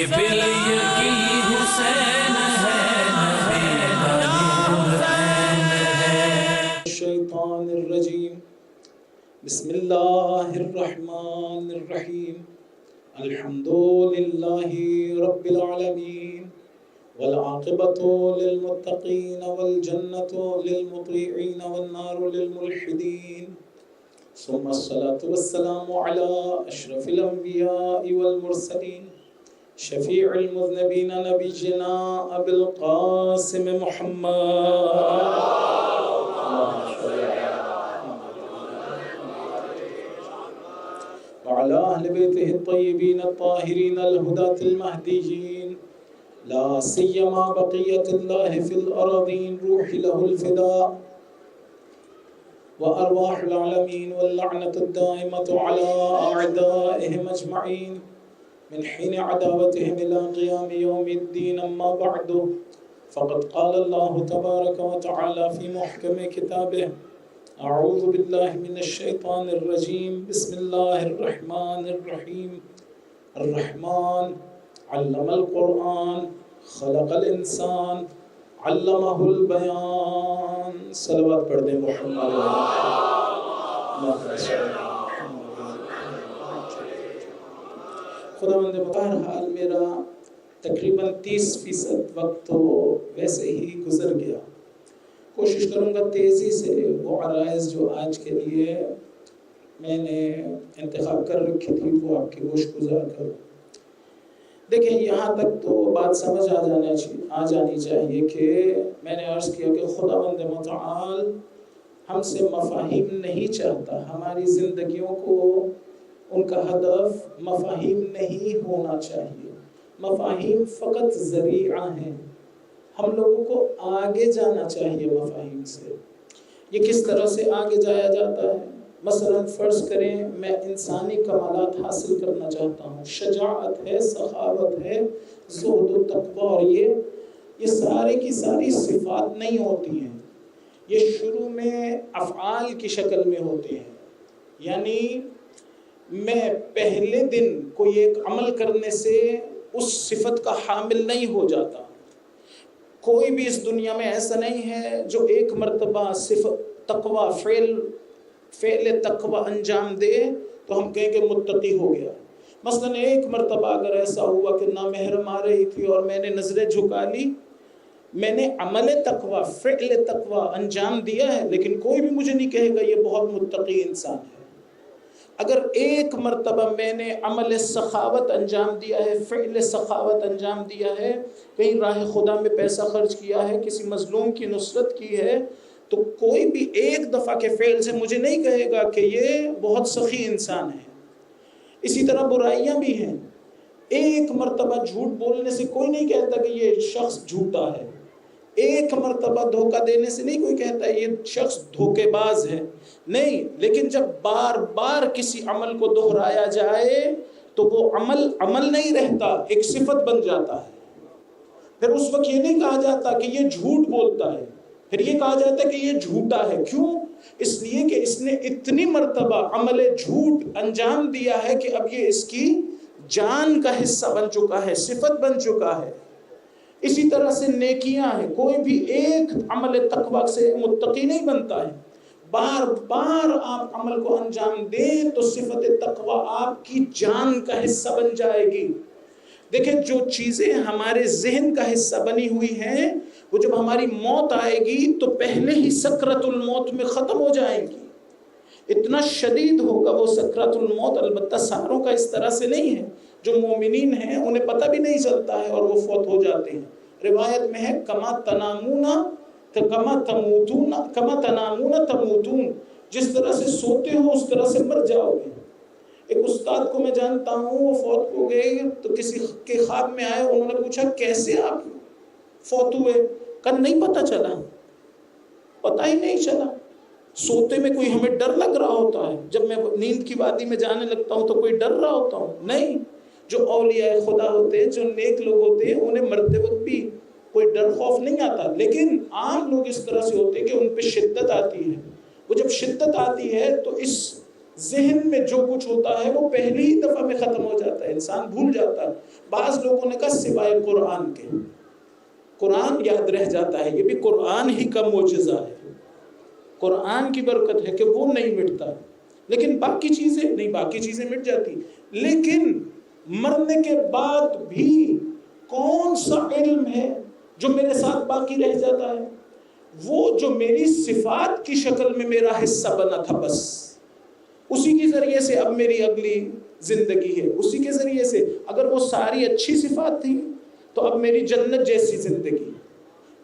یہ پھر یقین حسین ہے، الشیطان الرجیم بسم اللہ الرحمن الرحیم الحمد للہ رب العالمین والعاقبۃ للمتقین والجنۃ للمطیعین والنار للملحدین ثم الصلاة والسلام علی اشرف الانبیاء والمرسلین شفیع المذنبین نبینا ابی القاسم محمد وعلى أهل بيته الطيبين الطاهرين الهداة المهديين لا سيما بقية الله في الأراضين روح له الفداء وأرواح العالمين واللعنة الدائمة على أعدائهم أجمعين من حين عداوتهم إلى قيام يوم الدين. أما بعد فقد قال الله تبارك وتعالى في محكم كتابه اعوذ باللہ من الشیطان الرجیم بسم اللہ الرحمن الرحیم الرحمن علم القرآن خلق الانسان علمہ البیان. صلوات پڑھ دیں محمد. خداوند بہرحال میرا تقریباً 30% وقت تو ویسے ہی گزر گیا. کوشش کروں گا تیزی سے وہ عرائض جو آج کے لیے میں نے انتخاب کر رکھی تھی وہ آپ کی گوش گزار کروں. دیکھیں یہاں تک تو بات سمجھ آ جانی چاہیے کہ میں نے عرض کیا کہ خداوند متعال ہم سے مفاہیم نہیں چاہتا. ہماری زندگیوں کو ان کا ہدف مفاہیم نہیں ہونا چاہیے. مفاہیم فقط ذریعہ ہیں. ہم لوگوں کو آگے جانا چاہیے مفاہیم سے. یہ کس طرح سے آگے جایا جاتا ہے؟ مثلا فرض کریں میں انسانی کمالات حاصل کرنا چاہتا ہوں. شجاعت ہے، سخاوت ہے، زہد و تقوی، اور یہ سارے کی ساری صفات نہیں ہوتی ہیں. یہ شروع میں افعال کی شکل میں ہوتے ہیں. یعنی میں پہلے دن کوئی ایک عمل کرنے سے اس صفت کا حامل نہیں ہو جاتا. کوئی بھی اس دنیا میں ایسا نہیں ہے جو ایک مرتبہ صفت تقوی فعل تقوی انجام دے تو ہم کہیں کہ متقی ہو گیا. مثلا ایک مرتبہ اگر ایسا ہوا کہ نامحرم آ رہی تھی اور میں نے نظریں جھکا لی، میں نے عمل تقوی فعل تقوی انجام دیا ہے، لیکن کوئی بھی مجھے نہیں کہے گا یہ بہت متقی انسان ہے. اگر ایک مرتبہ میں نے عمل سخاوت انجام دیا ہے، فعل سخاوت انجام دیا ہے، کہیں راہ خدا میں پیسہ خرچ کیا ہے، کسی مظلوم کی نصرت کی ہے، تو کوئی بھی ایک دفعہ کے فعل سے مجھے نہیں کہے گا کہ یہ بہت سخی انسان ہے. اسی طرح برائیاں بھی ہیں. ایک مرتبہ جھوٹ بولنے سے کوئی نہیں کہتا کہ یہ شخص جھوٹا ہے. ایک مرتبہ دھوکہ دینے سے نہیں کوئی کہتا ہے یہ شخص دھوکے باز ہے. نہیں، لیکن جب بار بار کسی عمل کو دہرایا جائے تو وہ عمل نہیں رہتا، ایک صفت بن جاتا ہے. پھر اس وقت یہ نہیں کہا جاتا کہ یہ جھوٹ بولتا ہے، پھر یہ کہا جاتا ہے کہ یہ جھوٹا ہے. کیوں؟ اس لیے کہ اس نے اتنی مرتبہ عمل جھوٹ انجام دیا ہے کہ اب یہ اس کی جان کا حصہ بن چکا ہے، صفت بن چکا ہے. اسی طرح سے نیکیاں ہیں. کوئی بھی ایک عمل تقوی سے متقی نہیں بنتا ہے. بار بار آپ عمل کو انجام دیں تو صفت تقوی آپ کی جان کا حصہ بن جائے گی. دیکھیں جو چیزیں ہمارے ذہن کا حصہ بنی ہوئی ہیں وہ جب ہماری موت آئے گی تو پہلے ہی سکرت الموت میں ختم ہو جائیں گی. اتنا شدید ہوگا وہ سکرت الموت. البتہ ساروں کا اس طرح سے نہیں ہے. جو مومنین ہیں انہیں پتہ بھی نہیں چلتا ہے اور وہ فوت ہو جاتے ہیں. روایت میں ہے کما تنامون تموتون، جس طرح سے سوتے ہو اس طرح سے مر جاؤ گے. ایک استاد کو میں جانتا ہوں، وہ فوت ہو گئے تو کسی کے خواب میں آئے، انہوں نے پوچھا کیسے آپ فوت ہوئے؟ کہا نہیں پتہ چلا، پتہ ہی نہیں چلا. سوتے میں کوئی ہمیں ڈر لگ رہا ہوتا ہے، جب میں نیند کی وادی میں جانے لگتا ہوں تو کوئی ڈر رہا ہوتا ہوں؟ نہیں. جو اولیاء خدا ہوتے ہیں، جو نیک لوگ ہوتے ہیں، انہیں مرتے وقت بھی کوئی ڈر خوف نہیں آتا. لیکن عام لوگ اس طرح سے ہوتے ہیں کہ ان پہ شدت آتی ہے. وہ جب شدت آتی ہے تو اس ذہن میں جو کچھ ہوتا ہے وہ پہلی ہی دفعہ میں ختم ہو جاتا ہے، انسان بھول جاتا ہے۔ بعض لوگوں نے کہا سوائے قرآن کے، قرآن یاد رہ جاتا ہے، یہ بھی قرآن ہی کا معجزہ ہے، قرآن کی برکت ہے کہ وہ نہیں مٹتا، لیکن باقی چیزیں نہیں، باقی چیزیں مٹ جاتی۔ لیکن مرنے کے بعد بھی کون سا علم ہے جو میرے ساتھ باقی رہ جاتا ہے؟ وہ جو میری صفات کی شکل میں میرا حصہ بنا تھا، بس اسی کے ذریعے سے اب میری اگلی زندگی ہے، اسی کے ذریعے سے۔ اگر وہ ساری اچھی صفات تھی تو اب میری جنت جیسی زندگی،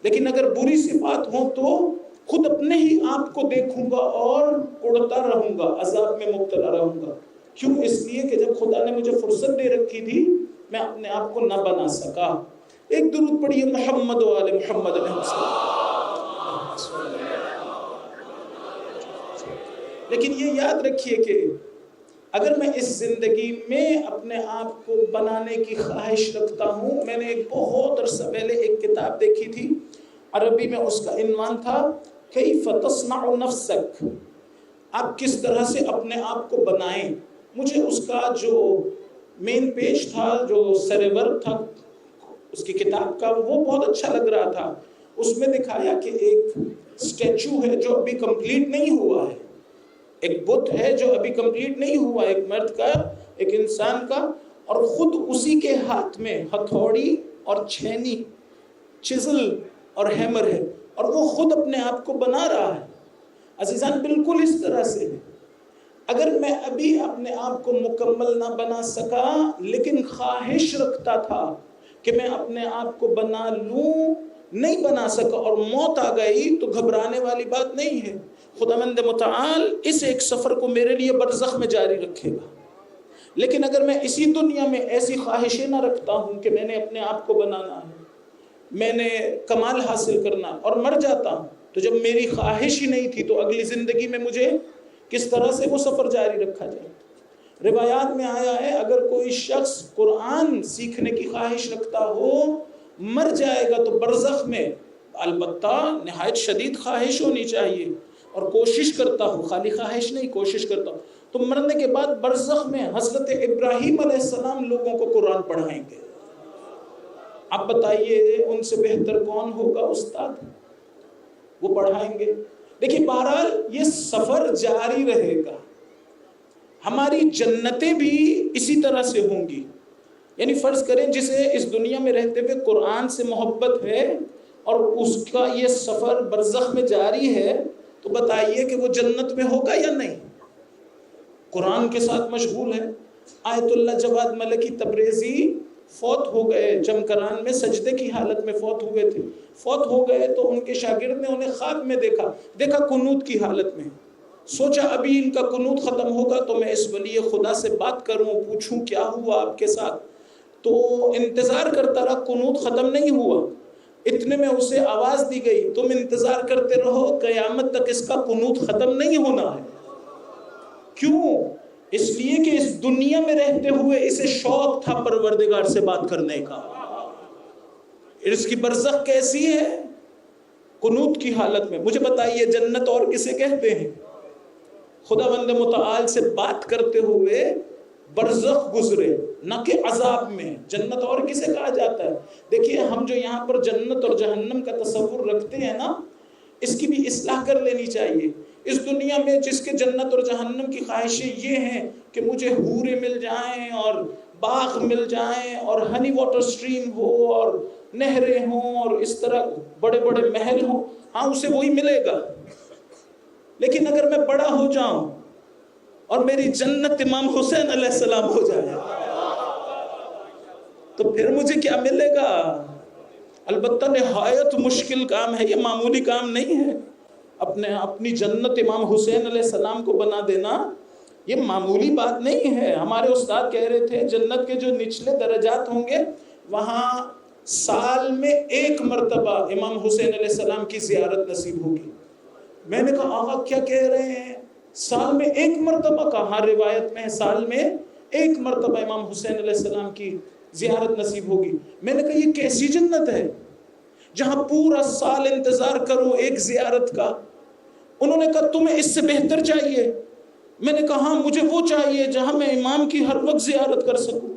لیکن اگر بری صفات ہوں تو خود اپنے ہی آپ کو دیکھوں گا اور اڑتا رہوں گا، عذاب میں مبتلا رہوں گا۔ کیوں؟ اس لیے کہ جب خدا نے مجھے فرصت دے رکھی تھی میں اپنے آپ کو نہ بنا سکا۔ ایک درود پڑھیے محمد و آل محمد علیہ السلام۔ لیکن یہ یاد رکھیے کہ اگر میں اس زندگی میں اپنے آپ کو بنانے کی خواہش رکھتا ہوں، میں نے ایک بہت عرصہ پہلے ایک کتاب دیکھی تھی، عربی میں اس کا عنوان تھا کیف تصنع نفسک، آپ کس طرح سے اپنے آپ کو بنائیں۔ مجھے اس کا جو مین پیج تھا، جو سرورق تھا اس کی کتاب کا، وہ بہت اچھا لگ رہا تھا۔ اس میں دکھایا کہ ایک اسٹیچو ہے جو ابھی کمپلیٹ نہیں ہوا ہے، ایک بت ہے جو ابھی کمپلیٹ نہیں ہوا، ایک مرد کا، ایک انسان کا، اور خود اسی کے ہاتھ میں ہتھوڑی اور چھینی، چزل اور ہیمر ہے، اور وہ خود اپنے آپ کو بنا رہا ہے۔ عزیزان بالکل اس طرح سے ہے۔ اگر میں ابھی اپنے آپ کو مکمل نہ بنا سکا لیکن خواہش رکھتا تھا کہ میں اپنے آپ کو بنا لوں، نہیں بنا سکا اور موت آ گئی تو گھبرانے والی بات نہیں ہے۔ خداوند متعال اس ایک سفر کو میرے لیے برزخ میں جاری رکھے گا۔ لیکن اگر میں اسی دنیا میں ایسی خواہشیں نہ رکھتا ہوں کہ میں نے اپنے آپ کو بنانا ہے، میں نے کمال حاصل کرنا، اور مر جاتا ہوں، تو جب میری خواہش ہی نہیں تھی تو اگلی زندگی میں مجھے کس طرح سے وہ سفر جاری رکھا جائے؟ روایات میں آیا ہے اگر کوئی شخص قرآن سیکھنے کی خواہش رکھتا ہو، مر جائے گا تو برزخ میں، البتہ نہایت شدید خواہش ہونی چاہیے، اور کوشش کرتا ہوں، خالی خواہش نہیں، کوشش کرتا ہوں، تو مرنے کے بعد برزخ میں حضرت ابراہیم علیہ السلام لوگوں کو قرآن پڑھائیں گے۔ اب بتائیے ان سے بہتر کون ہوگا استاد؟ وہ پڑھائیں گے۔ دیکھیں بہرحال یہ سفر جاری رہے گا، ہماری جنتیں بھی اسی طرح سے ہوں گی۔ یعنی فرض کریں جسے اس دنیا میں رہتے ہوئے قرآن سے محبت ہے اور اس کا یہ سفر برزخ میں جاری ہے، تو بتائیے کہ وہ جنت میں ہوگا یا نہیں؟ قرآن کے ساتھ مشغول ہے۔ آیت اللہ جواد ملکی تبریزی فوت ہو گئے، جمکران میں سجدے کی حالت میں فوت ہوئے تھے۔ فوت ہو گئے تو ان کے شاگرد نے انہیں خواب میں دیکھا قنوت کی حالت میں۔ سوچا ابھی ان کا قنوت ختم ہوگا تو میں اس ولی خدا سے بات کروں، پوچھوں کیا ہوا آپ کے ساتھ۔ تو انتظار کرتا رہا، قنوت ختم نہیں ہوا۔ اتنے میں اسے آواز دی گئی تم انتظار کرتے رہو، قیامت تک اس کا قنوت ختم نہیں ہونا ہے۔ کیوں؟ اس لیے کہ اس دنیا میں رہتے ہوئے اسے شوق تھا پروردگار سے بات کرنے کا۔ اس کی برزخ کیسی ہے؟ قنوت کی حالت میں۔ مجھے بتائیے جنت اور کسے کہتے ہیں؟ خداوند متعال سے بات کرتے ہوئے برزخ گزرے، نہ کہ عذاب میں۔ جنت اور کسے کہا جاتا ہے؟ دیکھیے ہم جو یہاں پر جنت اور جہنم کا تصور رکھتے ہیں نا، اس کی بھی اصلاح کر لینی چاہیے۔ اس دنیا میں جس کے جنت اور جہنم کی خواہشیں یہ ہیں کہ مجھے حوریں مل جائیں اور باغ مل جائیں اور ہنی واٹر سٹریم ہو اور نہریں ہوں اور اس طرح بڑے بڑے محل ہوں، ہاں اسے وہی ملے گا۔ لیکن اگر میں بڑا ہو جاؤں اور میری جنت امام حسین علیہ السلام ہو جائے تو پھر مجھے کیا ملے گا؟ البتہ نہایت مشکل کام ہے، یہ معمولی کام نہیں ہے۔ اپنی جنت امام حسین علیہ السلام کو بنا دینا یہ معمولی بات نہیں ہے۔ ہمارے استاد کہہ رہے تھے جنت کے جو نچلے درجات ہوں گے وہاں سال میں ایک مرتبہ امام حسین علیہ السلام کی زیارت نصیب ہوگی۔ میں نے کہا آقا کیا کہہ رہے ہیں؟ سال میں ایک مرتبہ؟ کہا روایت میں سال میں ایک مرتبہ امام حسین علیہ السلام کی زیارت نصیب ہوگی۔ میں نے کہا یہ کیسی جنت ہے جہاں پورا سال انتظار کروں ایک زیارت کا؟ انہوں نے کہا تمہیں اس سے بہتر چاہیے؟ میں نے کہا مجھے وہ چاہیے جہاں میں امام کی ہر وقت زیارت کر سکوں،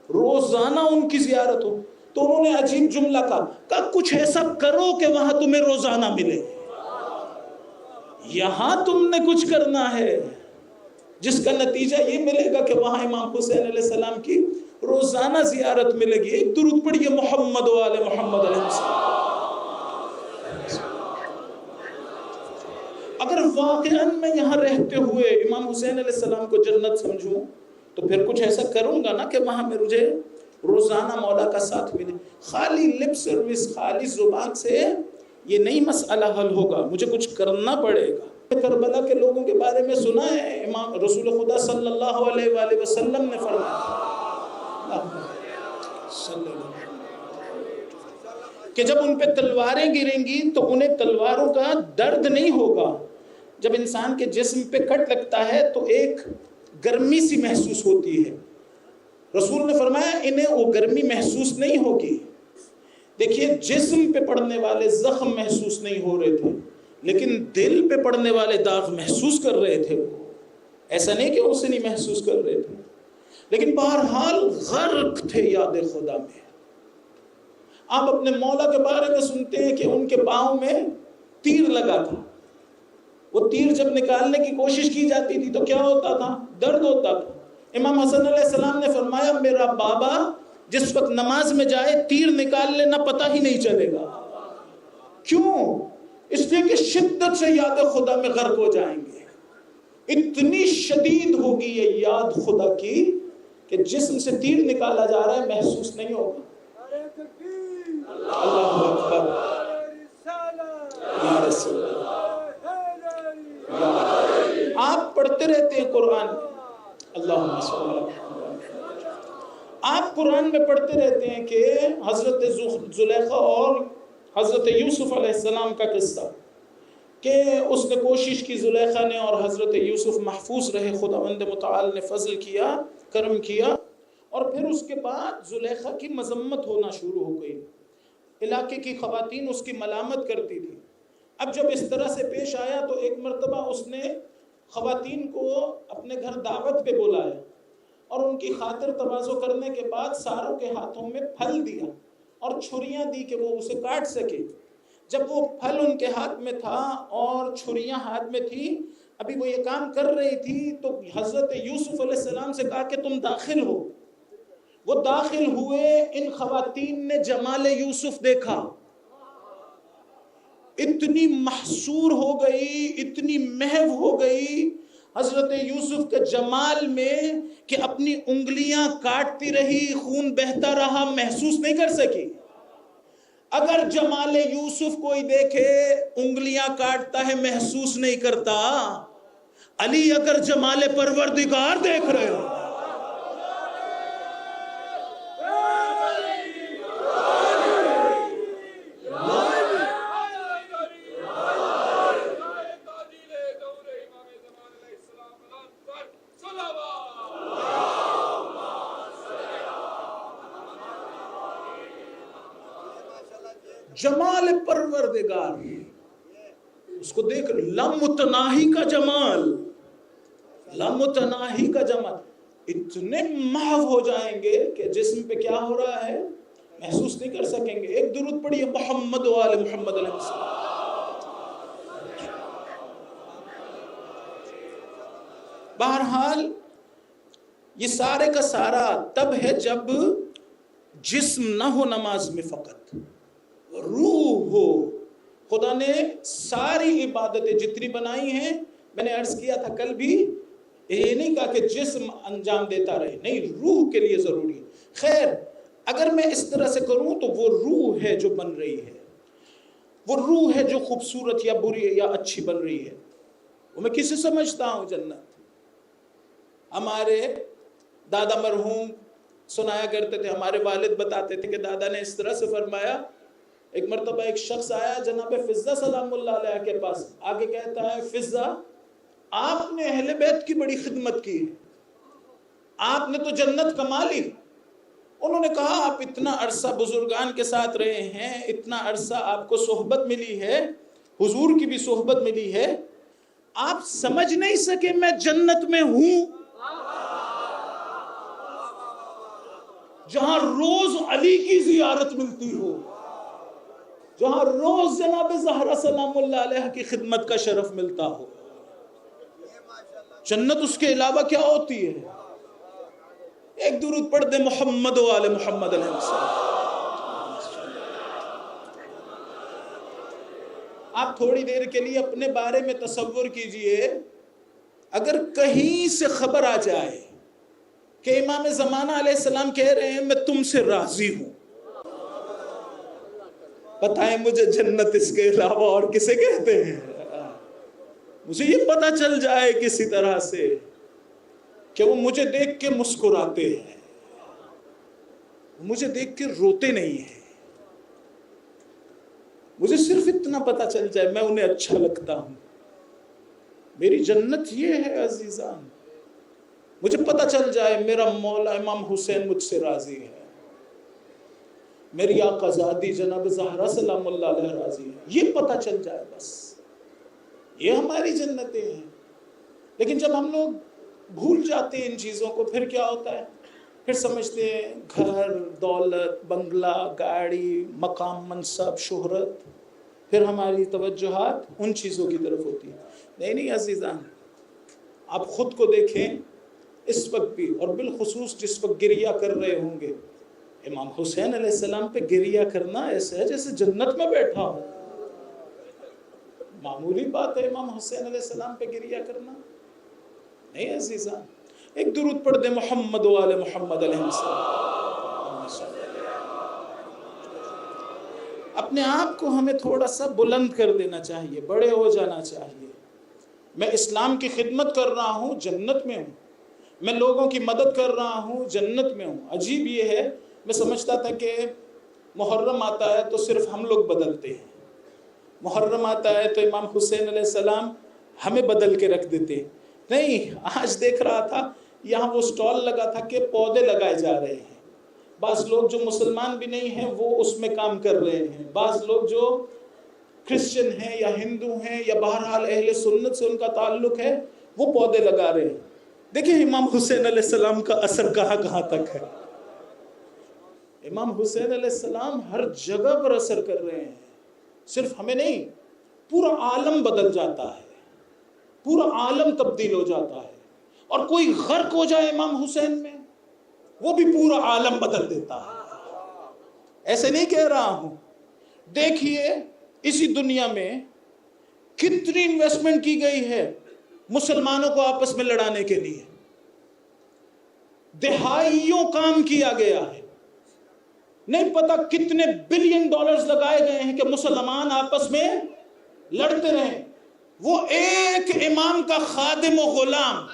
روزانہ ان کی زیارت ہو۔ تو انہوں نے عجیب جملہ کہا کچھ ایسا کرو کہ وہاں تمہیں روزانہ ملے۔ یہاں تم نے کچھ کرنا ہے جس کا نتیجہ یہ ملے گا کہ وہاں امام حسین علیہ السلام کی روزانہ زیارت ملے گی۔ ایک درود پڑھیے محمد و آل محمد علیہ السلام۔ اگر واقعاً میں یہاں رہتے ہوئے امام حسین علیہ السلام کو جنت سمجھوں تو پھر کچھ ایسا کروں گا نا کہ وہاں میں مجھے روزانہ مولا کا ساتھ ملے۔ خالی لپ سروس، خالی زبان سے یہ نہیں مسئلہ حل ہوگا، مجھے کچھ کرنا پڑے گا۔ کربلا کے لوگوں کے بارے میں سنا ہے، امام رسول خدا صلی اللہ علیہ وآلہ وسلم نے فرمایا کہ جب ان پہ تلواریں گریں گی تو انہیں تلواروں کا درد نہیں ہوگا۔ جب انسان کے جسم پہ کٹ لگتا ہے تو ایک گرمی سی محسوس ہوتی ہے، رسول نے فرمایا انہیں وہ گرمی محسوس نہیں ہوگی۔ دیکھیے جسم پہ پڑنے والے زخم محسوس نہیں ہو رہے تھے، لیکن دل پہ پڑنے والے داغ محسوس کر رہے تھے۔ وہ ایسا نہیں کہ اسے نہیں محسوس کر رہے تھے، لیکن بہرحال غرق تھے یاد خدا میں۔ آپ اپنے مولا کے بارے میں سنتے ہیں کہ ان کے پاؤں میں تیر لگا تھا، وہ تیر جب نکالنے کی کوشش کی جاتی تھی تو کیا ہوتا تھا؟ درد ہوتا تھا۔ امام حسن علیہ السلام نے فرمایا میرا بابا جس وقت نماز میں جائے تیر نکال لینا پتہ ہی نہیں چلے گا۔ کیوں؟ اس لیے کہ شدت سے یاد خدا میں غرق ہو جائیں گے۔ اتنی شدید ہوگی یہ یاد خدا کی کہ جسم سے تیر نکالا جا رہا ہے محسوس نہیں ہوگا۔ اللہ اکبر یا رسول اللہ۔ آپ پڑھتے رہتے ہیں قرآن، اللہم صلی اللہ علیہ وسلم، آپ قرآن میں پڑھتے رہتے ہیں کہ حضرت زلیخا اور حضرت یوسف علیہ السلام کا قصہ، کہ اس نے کوشش کی زلیخا نے اور حضرت یوسف محفوظ رہے، خداوند متعال نے فضل کیا، کرم کیا، اور پھر اس کے بعد زلیخا کی مذمت ہونا شروع ہو گئی، علاقے کی خواتین اس کی ملامت کرتی تھی۔ اب جب اس طرح سے پیش آیا تو ایک مرتبہ اس نے خواتین کو اپنے گھر دعوت پہ بلایا اور ان کی خاطر تواضع کرنے کے بعد ساروں کے ہاتھوں میں پھل دیا اور چھریاں دی کہ وہ اسے کاٹ سکے۔ جب وہ پھل ان کے ہاتھ میں تھا اور چھریاں ہاتھ میں تھی، ابھی وہ یہ کام کر رہی تھی تو حضرت یوسف علیہ السلام سے کہا کہ تم داخل ہو۔ وہ داخل ہوئے، ان خواتین نے جمال یوسف دیکھا، اتنی محصور ہو گئی، اتنی محو ہو گئی حضرت یوسف کے جمال میں کہ اپنی انگلیاں کاٹتی رہی، خون بہتا رہا، محسوس نہیں کر سکی۔ اگر جمال یوسف کوئی دیکھے انگلیاں کاٹتا ہے محسوس نہیں کرتا، علی اگر جمال پروردگار دیکھ رہے ہو، جمال پروردگار اس کو دیکھ، لامتناہی کا جمال، لامتناہی کا جمال، اتنے محو ہو جائیں گے کہ جسم پہ کیا ہو رہا ہے محسوس نہیں کر سکیں گے۔ ایک درود پڑھیے محمد و آل محمد علیہ السلام۔ بہرحال یہ سارے کا سارا تب ہے جب جسم نہ ہو نماز میں، فقط روح ہو۔ خدا نے ساری عبادتیں جتنی بنائی ہیں، میں نے عرض کیا تھا کل بھی، یہ نہیں کہا کہ جسم انجام دیتا رہے، نہیں، روح کے لیے ضروری ہے۔ خیر اگر میں اس طرح سے کروں تو وہ روح ہے جو بن رہی ہے، وہ روح ہے جو خوبصورت یا بری یا اچھی بن رہی ہے۔ وہ میں کسے سمجھتا ہوں جنت؟ ہمارے دادا مرحوم سنایا کرتے تھے، ہمارے والد بتاتے تھے کہ دادا نے اس طرح سے فرمایا، ایک مرتبہ ایک شخص آیا جناب فضہ سلام اللہ علیہ کے پاس، آگے کہتا ہے فضہ آپ نے اہل بیت کی بڑی خدمت کی، آپ نے تو جنت کما لی۔ انہوں نے کہا آپ اتنا عرصہ بزرگان کے ساتھ رہے ہیں، اتنا عرصہ آپ کو صحبت ملی ہے، حضور کی بھی صحبت ملی ہے، آپ سمجھ نہیں سکے میں جنت میں ہوں جہاں روز علی کی زیارت ملتی ہو، جہاں روز جناب زہرا سلام اللہ علیہ کی خدمت کا شرف ملتا ہو. جنت اس کے علاوہ کیا ہوتی ہے؟ ایک درود پڑھ دے محمد و آل محمد علیہ السلام. آپ تھوڑی دیر کے لیے اپنے بارے میں تصور کیجئے، اگر کہیں سے خبر آ جائے کہ امام زمانہ علیہ السلام کہہ رہے ہیں میں تم سے راضی ہوں، بتائیں مجھے جنت اس کے علاوہ اور کسے کہتے ہیں؟ مجھے یہ پتا چل جائے کسی طرح سے کہ وہ مجھے دیکھ کے مسکراتے ہیں، مجھے دیکھ کے روتے نہیں ہیں، مجھے صرف اتنا پتا چل جائے میں انہیں اچھا لگتا ہوں. میری جنت یہ ہے عزیزان، مجھے پتا چل جائے میرا مولا امام حسین مجھ سے راضی ہے، میری آقا زادی جناب زہرا سلام اللہ علیہ راضی ہے، یہ پتا چل جائے بس، یہ ہماری جنتیں ہیں. لیکن جب ہم لوگ بھول جاتے ہیں ان چیزوں کو، پھر کیا ہوتا ہے؟ پھر سمجھتے ہیں گھر، دولت، بنگلہ، گاڑی، مقام، منصب، شہرت، پھر ہماری توجہات ان چیزوں کی طرف ہوتی ہے. نہیں عزیزان، آپ خود کو دیکھیں اس وقت بھی، اور بالخصوص جس وقت گریہ کر رہے ہوں گے، امام حسین علیہ السلام پہ گریہ کرنا ایسا ہے جیسے جنت میں بیٹھا ہوں. معمولی بات ہے امام حسین علیہ السلام پہ گریہ کرنا؟ نہیں عزیزان. ایک درود پڑھ دے محمد و آل محمد علیہ السلام. اپنے آپ کو ہمیں تھوڑا سا بلند کر دینا چاہیے، بڑے ہو جانا چاہیے. میں اسلام کی خدمت کر رہا ہوں، جنت میں ہوں. میں لوگوں کی مدد کر رہا ہوں، جنت میں ہوں. عجیب یہ ہے، میں سمجھتا تھا کہ محرم آتا ہے تو صرف ہم لوگ بدلتے ہیں، محرم آتا ہے تو امام حسین علیہ السلام ہمیں بدل کے رکھ دیتے. نہیں، آج دیکھ رہا تھا یہاں وہ سٹال لگا تھا کہ پودے لگائے جا رہے ہیں. بعض لوگ جو مسلمان بھی نہیں ہیں وہ اس میں کام کر رہے ہیں، بعض لوگ جو کرسچن ہیں یا ہندو ہیں یا بہرحال اہل سنت سے ان کا تعلق ہے وہ پودے لگا رہے ہیں. دیکھیں امام حسین علیہ السلام کا اثر کہاں کہاں تک ہے. امام حسین علیہ السلام ہر جگہ پر اثر کر رہے ہیں. صرف ہمیں نہیں، پورا عالم بدل جاتا ہے، پورا عالم تبدیل ہو جاتا ہے. اور کوئی غرق ہو جائے امام حسین میں، وہ بھی پورا عالم بدل دیتا ہے. ایسے نہیں کہہ رہا ہوں. دیکھیے اسی دنیا میں کتنی انویسٹمنٹ کی گئی ہے مسلمانوں کو آپس میں لڑانے کے لیے، دہائیوں کام کیا گیا ہے. نہیں پتا کتنے بلین ڈالرز لگائے گئے ہیں کہ مسلمان آپس میں لڑتے رہیں. وہ ایک امام کا خادم و غلام،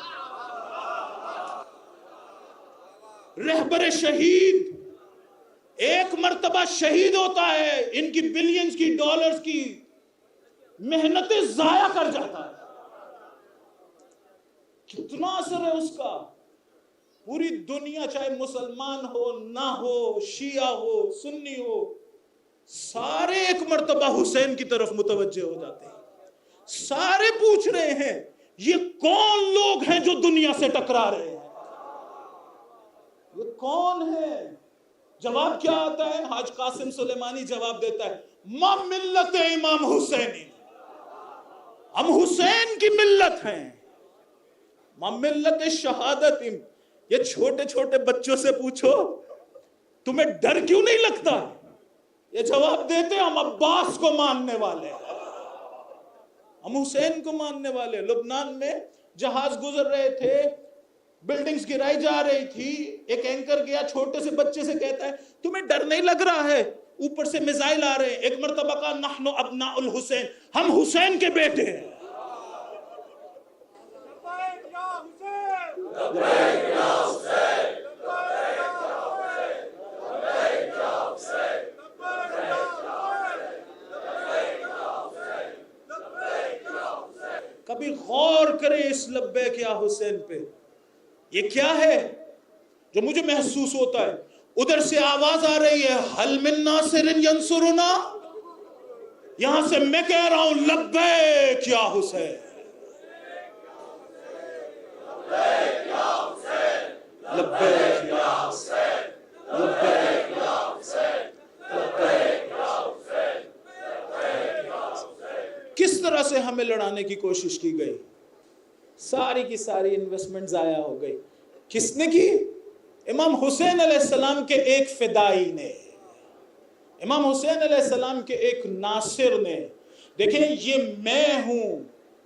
رہبر شہید، ایک مرتبہ شہید ہوتا ہے، ان کی بلینز کی ڈالرز کی محنتیں ضائع کر جاتا ہے. کتنا اثر ہے اس کا. پوری دنیا چاہے مسلمان ہو نہ ہو، شیعہ ہو سنی ہو، سارے ایک مرتبہ حسین کی طرف متوجہ ہو جاتے ہیں. سارے پوچھ رہے ہیں یہ کون لوگ ہیں جو دنیا سے ٹکرا رہے ہیں، یہ کون ہے؟ جواب کیا آتا ہے؟ حاج قاسم سلیمانی جواب دیتا ہے، ما ملت امام حسینی، ہم حسین کی ملت ہیں. ما ملت شہادت. یہ چھوٹے چھوٹے بچوں سے پوچھو تمہیں ڈر کیوں نہیں لگتا؟ یہ جواب دیتے ہم عباس کو ماننے والے ہیں، ہم حسین کو ماننے والے. لبنان میں جہاز گزر رہے تھے، بلڈنگز گرائی جا رہی تھی، ایک اینکر گیا چھوٹے سے بچے سے کہتا ہے تمہیں ڈر نہیں لگ رہا ہے؟ اوپر سے میزائل آ رہے ہیں. ایک مرتبہ کہا نحن ابناء الحسین، ہم حسین کے بیٹے ہیں. کبھی غور کریں اس لبیک یا حسین پہ. یہ کیا ہے جو مجھے محسوس ہوتا ہے؟ ادھر سے آواز آ رہی ہے حل من ناصر ینصرنا، یہاں سے میں کہہ رہا ہوں لبیک یا حسین. لبیک یا حسین، لبیک یا حسین، لبیک یا حسین۔ کس طرح سے ہمیں لڑانے کی کوشش کی گئی، ساری کی ساری انویسٹمنٹ ضائع ہو گئی۔ کس نے کی؟ امام حسین علیہ السلام کے ایک فدائی نے، امام حسین علیہ السلام کے ایک ناصر نے۔ دیکھیں یہ میں ہوں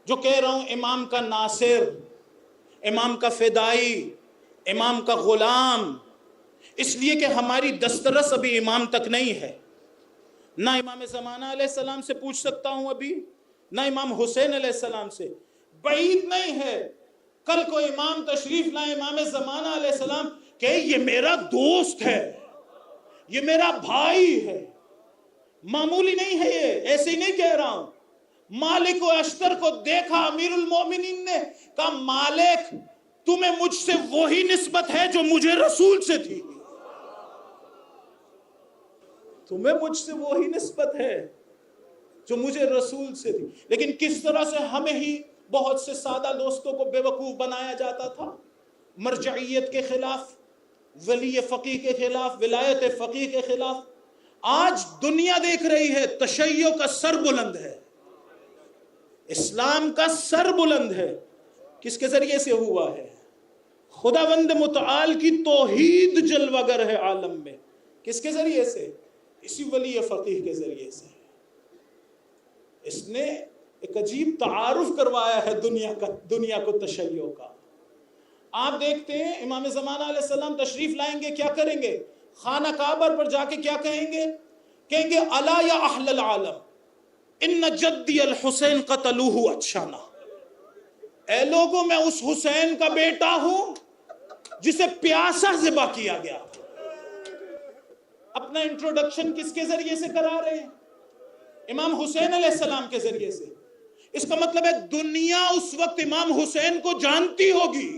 جو کہہ رہا ہوں امام کا ناصر، امام کا فدائی، امام کا غلام، اس لیے کہ ہماری دسترس ابھی امام تک نہیں ہے۔ نہ امام زمانہ علیہ السلام سے پوچھ سکتا ہوں ابھی، نہ امام حسین علیہ السلام سے۔ بعید نہیں ہے کل کو امام تشریف لائیں، امام زمانہ علیہ السلام کہ یہ میرا دوست ہے، یہ میرا بھائی ہے۔ معمولی نہیں ہے یہ، ایسے ہی نہیں کہہ رہا ہوں۔ مالک و اشتر کو دیکھا امیر المومنین نے، کہا مالک تمہیں مجھ سے وہی نسبت ہے جو مجھے رسول سے تھی، تمہیں مجھ سے وہی نسبت ہے جو مجھے رسول سے تھی۔ لیکن کس طرح سے ہمیں ہی بہت سے سادہ دوستوں کو بے وقوف بنایا جاتا تھا، مرجعیت کے خلاف، ولی فقیہ کے خلاف، ولایت فقیہ کے خلاف۔ آج دنیا دیکھ رہی ہے تشیع کا سر بلند ہے، اسلام کا سر بلند ہے۔ کس کے ذریعے سے ہوا ہے؟ خداوند متعال کی توحید جلوہ گر ہے عالم میں۔ کس کے ذریعے سے؟ اسی ولی فقیہ کے ذریعے سے۔ اس نے ایک عجیب تعارف کروایا ہے دنیا کو تشیع کا۔ آپ دیکھتے ہیں امام زمانہ علیہ السلام تشریف لائیں گے، کیا کریں گے؟ خانہ کعبہ پر جا کے کیا کہیں گے؟ کہیں گے الا یا اہل العالم ان جدی الحسین قتلوہ اچھانا، اے لوگوں میں اس حسین کا بیٹا ہوں جسے پیاسا ذبح کیا گیا۔ اپنا انٹروڈکشن کس کے ذریعے سے کرا رہے ہیں؟ امام حسین علیہ السلام کے ذریعے سے۔ اس کا مطلب ہے دنیا اس وقت امام حسین کو جانتی ہوگی۔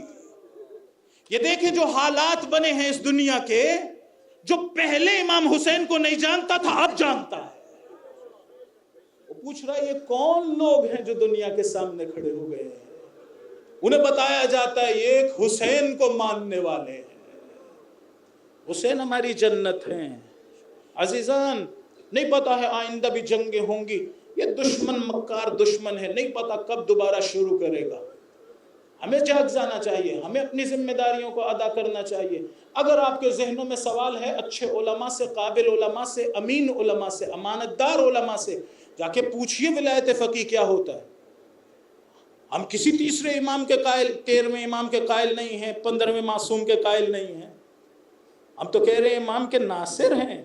یہ دیکھیں جو حالات بنے ہیں اس دنیا کے، جو پہلے امام حسین کو نہیں جانتا تھا اب جانتا ہے۔ وہ پوچھ رہا ہے یہ کون لوگ ہیں جو دنیا کے سامنے کھڑے ہو گئے ہیں؟ انہیں بتایا جاتا ہے یہ ایک حسین کو ماننے والے ہیں، حسین ہماری جنت ہیں۔ عزیزان نہیں پتا ہے آئندہ بھی جنگیں ہوں گی، یہ دشمن مکار دشمن ہے، نہیں پتا کب دوبارہ شروع کرے گا۔ ہمیں جاگ جانا چاہیے، ہمیں اپنی ذمہ داریوں کو ادا کرنا چاہیے۔ اگر آپ کے ذہنوں میں سوال ہے، اچھے علماء سے، قابل علماء سے، امین علماء سے، امانتدار علماء سے جا کے پوچھئے ولایت فقیہ کیا ہوتا ہے۔ ہم کسی تیسرے امام کے قائل، 13ویں امام کے قائل نہیں ہیں، 15ویں معصوم کے قائل نہیں ہیں۔ ہم تو کہہ رہے ہیں امام کے ناصر ہیں،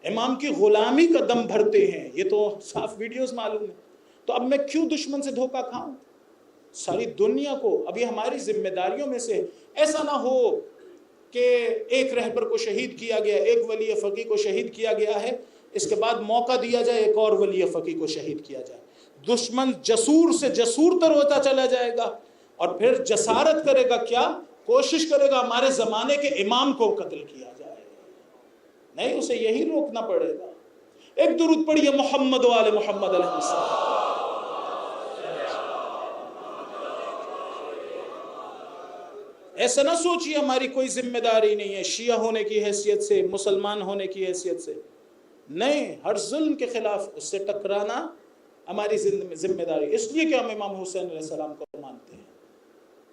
امام کی غلامی کا دم بھرتے ہیں، یہ تو صاف ویڈیوز معلوم ہے۔ تو اب میں کیوں دشمن سے دھوکہ کھاؤں؟ ساری دنیا کو ابھی ہماری ذمہ داریوں میں سے ایسا نہ ہو کہ ایک رہبر کو شہید کیا گیا، ایک ولی فقیہ کو شہید کیا گیا ہے، اس کے بعد موقع دیا جائے ایک اور ولی فقیہ کو شہید کیا جائے۔ دشمن جسور سے جسور تر ہوتا چلا جائے گا، اور پھر جسارت کرے گا، کیا کوشش کرے گا ہمارے زمانے کے امام کو قتل کیا جائے۔ نہیں، اسے یہی روکنا پڑے گا۔ ایک درود پڑھیے محمد و آل محمد علیہ السلام۔ ایسا نہ سوچیے ہماری کوئی ذمہ داری نہیں ہے شیعہ ہونے کی حیثیت سے، مسلمان ہونے کی حیثیت سے، نہیں، ہر ظلم کے خلاف اس سے ٹکرانا ہماری ذمہ داری، اس لیے کہ ہم امام حسین علیہ السلام کو مانتے ہیں۔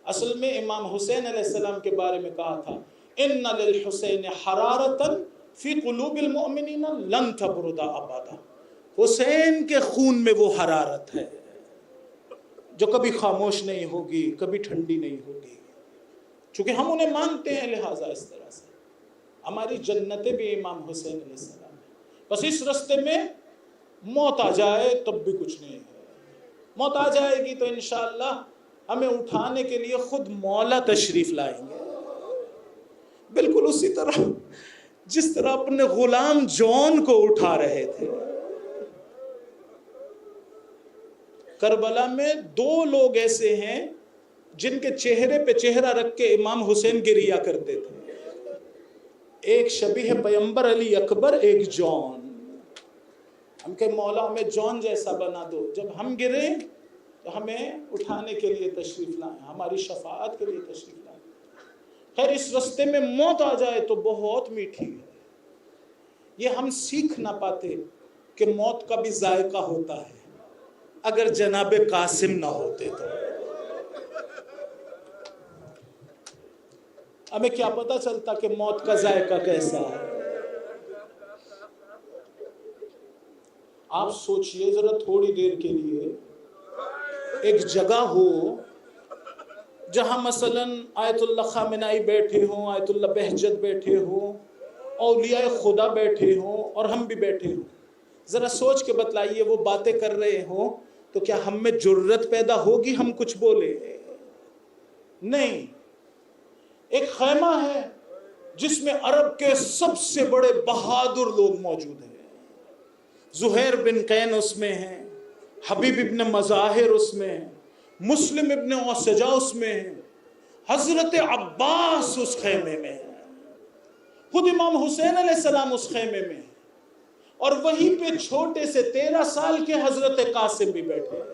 اصل میں امام حسین علیہ السلام کے بارے میں کہا تھا ان للحسین حرارتا فی قلوب المؤمنین لن تبرد ابدا، حسین کے خون میں وہ حرارت ہے جو کبھی خاموش نہیں ہوگی، کبھی ٹھنڈی نہیں ہوگی۔ چونکہ ہم انہیں مانتے ہیں، لہٰذا اس طرح سے ہماری جنتیں بھی امام حسین علیہ السلام ہے۔ بس اس رستے میں موت آ جائے تب بھی کچھ نہیں ہے، موت آ جائے گی تو انشاءاللہ ہمیں اٹھانے کے لیے خود مولا تشریف لائیں گے، بالکل اسی طرح جس طرح اپنے غلام جون کو اٹھا رہے تھے۔ کربلا میں 2 لوگ ایسے ہیں جن کے چہرے پہ چہرہ رکھ کے امام حسین گریا کرتے تھے، ایک شبیہ پیغمبر علی اکبر، ایک جون۔ ہم کہ مولا ہمیں جون جیسا بنا دو، جب ہم گرے تو ہمیں اٹھانے کے لیے تشریف لائیں، ہماری شفاعت کے لیے تشریف لائیں۔ خیر اس رستے میں موت آ جائے تو بہت میٹھی ہے، یہ ہم سیکھ نہ پاتے کہ موت کا بھی ذائقہ ہوتا ہے۔ اگر جناب قاسم نہ ہوتے تو ہمیں کیا پتا چلتا کہ موت کا ذائقہ کیسا ہے۔ آپ سوچئے ذرا تھوڑی دیر کے لیے، ایک جگہ ہو جہاں مثلا آیت اللہ خامنائی بیٹھے ہوں، آیت اللہ بہجت بیٹھے ہوں، اولیاء خدا بیٹھے ہوں اور ہم بھی بیٹھے ہوں، ذرا سوچ کے بتلائیے وہ باتیں کر رہے ہوں تو کیا ہم میں جرت پیدا ہوگی ہم کچھ بولے؟ نہیں۔ ایک خیمہ ہے جس میں عرب کے سب سے بڑے بہادر لوگ موجود ہیں، زہیر بن قین اس میں ہیں، حبیب ابن مظاہر اس میں ہیں، مسلم ابن اوسجا اس میں ہیں، حضرت عباس اس خیمے میں ہیں، خود امام حسین علیہ السلام اس خیمے میں ہیں، اور وہیں پہ چھوٹے سے 13 سال کے حضرت قاسم بھی بیٹھے ہیں۔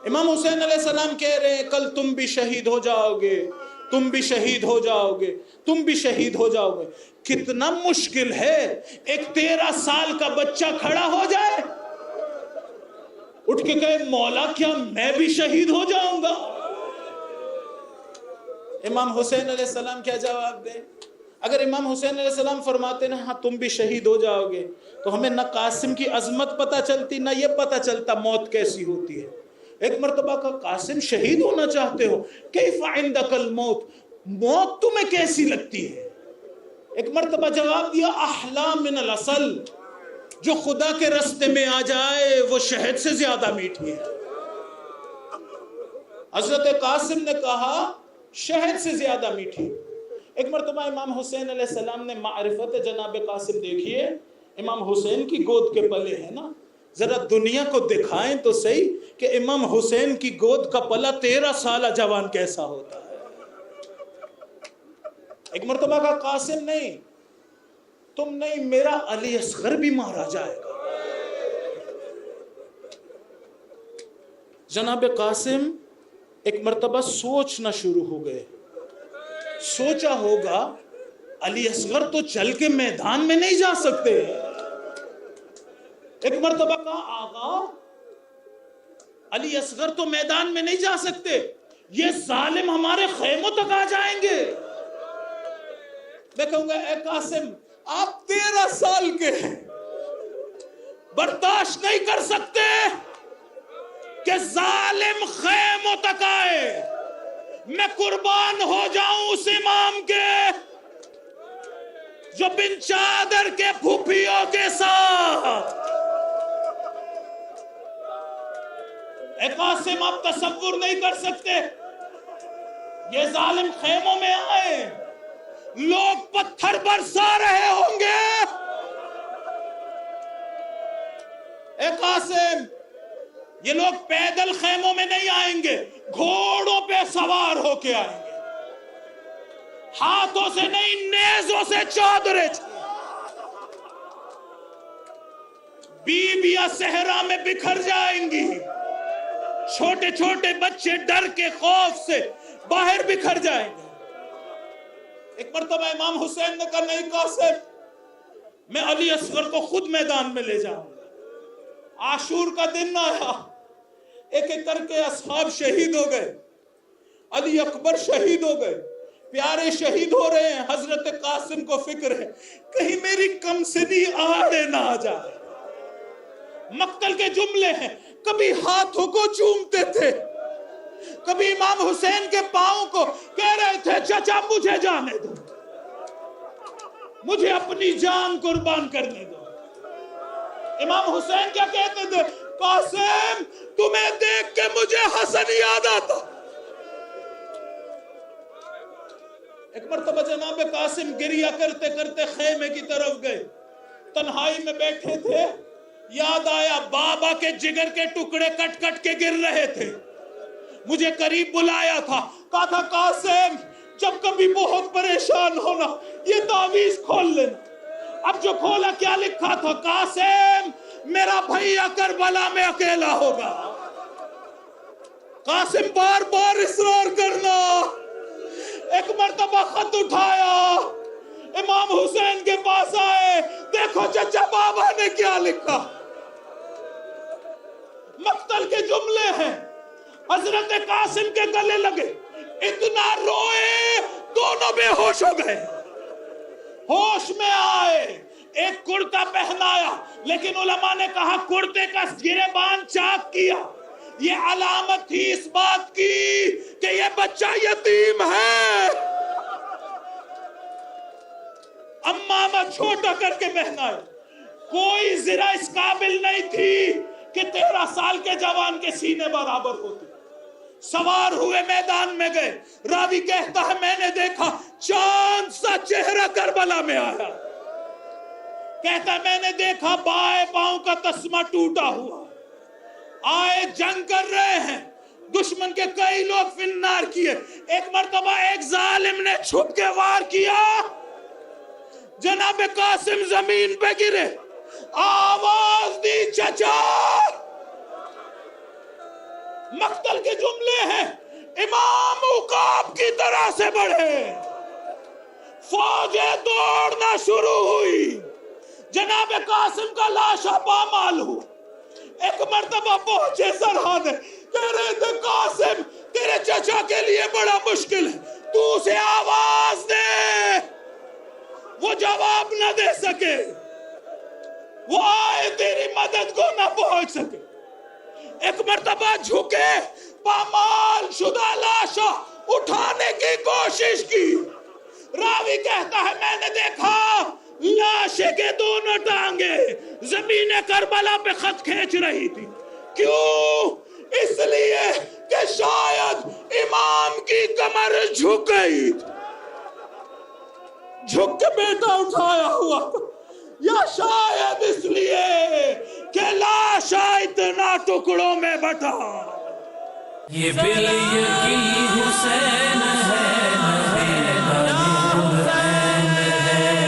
امام حسین علیہ السلام کہہ رہے ہیں کل تم بھی شہید ہو جاؤ گے، تم بھی شہید ہو جاؤ گے، تم بھی شہید ہو جاؤ گے۔ کتنا مشکل ہے ایک 13 سال کا بچہ کھڑا ہو جائے، اٹھ کے کہے مولا کیا میں بھی شہید ہو جاؤں گا؟ امام حسین علیہ السلام کیا جواب دیں؟ اگر امام حسین علیہ السلام فرماتے نا ہاں تم بھی شہید ہو جاؤ گے، تو ہمیں نہ قاسم کی عظمت پتہ چلتی، نہ یہ پتہ چلتا موت کیسی ہوتی ہے۔ ایک مرتبہ کا قاسم شہید ہونا چاہتے ہو، کیف عندک الموت، موت تمہیں کیسی لگتی ہے؟ ایک مرتبہ جواب دیا احلا من العسل، جو خدا کے رستے میں آ جائے وہ شہد سے زیادہ میٹھی ہے۔ حضرت قاسم نے کہا شہد سے زیادہ میٹھی۔ ایک مرتبہ امام حسین علیہ السلام نے معرفت جناب قاسم دیکھیے، امام حسین کی گود کے پلے ہیں نا، ذرا دنیا کو دکھائیں تو صحیح کہ امام حسین کی گود کا پلا 13 سالہ جوان کیسا ہوتا ہے۔ ایک مرتبہ کا قاسم نہیں، تم نہیں، میرا علی اصغر بھی مارا جائے گا۔ جناب قاسم ایک مرتبہ سوچنا شروع ہو گئے، سوچا ہوگا علی اصغر تو چل کے میدان میں نہیں جا سکتے۔ ایک مرتبہ کہا آقا علی اصغر تو میدان میں نہیں جا سکتے، یہ ظالم ہمارے خیموں تک آ جائیں گے۔ میں کہوں گا اے قاسم آپ 13 سال کے ہیں، برداشت نہیں کر سکتے کہ ظالم خیموں تک آئے، میں قربان ہو جاؤں اس امام کے جو بن چادر کے پھوپھیوں کے ساتھ۔ اے قاسم آپ تصور نہیں کر سکتے، یہ ظالم خیموں میں آئے، لوگ پتھر برسا رہے ہوں گے۔ اے قاسم یہ لوگ پیدل خیموں میں نہیں آئیں گے، گھوڑوں پہ سوار ہو کے آئیں گے، ہاتھوں سے نہیں نیزوں سے چادریں، بیویاں صحرا میں بکھر جائیں گی، چھوٹے چھوٹے بچے ڈر کے خوف سے باہر بکھر جائیں گے۔ ایک مرتبہ امام حسین نے کہا نہیں قاسم میں علی اصغر کو خود میدان میں لے جاؤں گا۔ عاشور کا دن آیا، ایک ایک کر کے اصحاب شہید ہو گئے، علی اکبر شہید ہو گئے، پیارے شہید ہو رہے ہیں۔ حضرت قاسم کو فکر ہے کہیں میری کم سنی آڑے نہ آ جائے۔ مقتل کے جملے ہیں، کبھی ہاتھوں کو چومتے تھے، کبھی امام حسین کے پاؤں کو کہہ رہے تھے چچا مجھے جانے دو، مجھے اپنی جان قربان کرنے دو۔ امام حسین کیا کہتے تھے؟ قاسم تمہیں دیکھ کے مجھے حسن یاد آتا۔ ایک مرتبہ جناب قاسم گریہ کرتے کرتے خیمے کی طرف گئے، تنہائی میں بیٹھے تھے، یاد آیا بابا کے جگر کے ٹکڑے کٹ کٹ کے گر رہے تھے، مجھے قریب بلایا تھا، کہا تھا قاسم جب کبھی بہت پریشان ہونا یہ تعویذ کھول لینا۔ اب جو کھولا کیا لکھا تھا؟ قاسم میرا بھیا کربلا میں اکیلا ہوگا۔ قاسم بار بار اصرار کرنا. ایک مرتبہ خط اٹھایا, امام حسین کے پاس آئے, دیکھو چچا بابا نے کیا لکھا. مقتل کے جملے ہیں. حضرت قاسم کے گلے لگے, اتنا روئے دونوں بے ہوش ہو گئے. ہوش میں آئے, ایک کرتا پہنایا, لیکن علماء نے کہا کرتے کا گریبان چاک کیا. یہ علامت تھی اس بات کی کہ یہ بچہ یتیم ہے. امامہ چھوٹا کر کے پہنایا. کوئی ذرا اس قابل نہیں تھی کہ 13 سال کے جوان کے سینے برابر ہوتے. سوار ہوئے میدان میں گئے. راوی کہتا ہے میں نے دیکھا چاند سا چہرہ کربلا میں آیا. کہتا ہے میں نے دیکھا بائیں پاؤں کا تسمہ ٹوٹا ہوا. آئے جنگ کر رہے ہیں, دشمن کے کئی لوگ فنار کیے. ایک مرتبہ ایک ظالم نے چھپ کے وار کیا, جناب قاسم زمین پہ گرے. آواز دی چچا. مقتل کے جملے ہیں, امام عقاب کی طرح سے بڑھے. فوجیں دوڑنا شروع ہوئی. جناب قاسم کا لاشا پامال ہوا. ایک مرتبہ پہنچے سرحد, کہہ رہے تھے قاسم تیرے چچا کے لیے بڑا مشکل ہے, تو اسے آواز دے. وہ جواب نہ دے سکے, وہ آئے تیری مدد کو نہ پہنچ سکے. ایک مرتبہ جھکے, پامال شدہ لاشا اٹھانے کی کوشش کی. راوی کہتا ہے میں نے دیکھا لاشے کے دونوں ٹانگے زمین کربلا پہ خط کھینچ رہی تھی. کیوں؟ اس لیے کہ شاید امام کی کمر جھک گئی. جھک کے بیٹا اٹھایا ہوا, یا شاید اس لیے کہ لاشا اتنا ٹکڑوں میں بٹا. یہ بل یقین حسین ہے.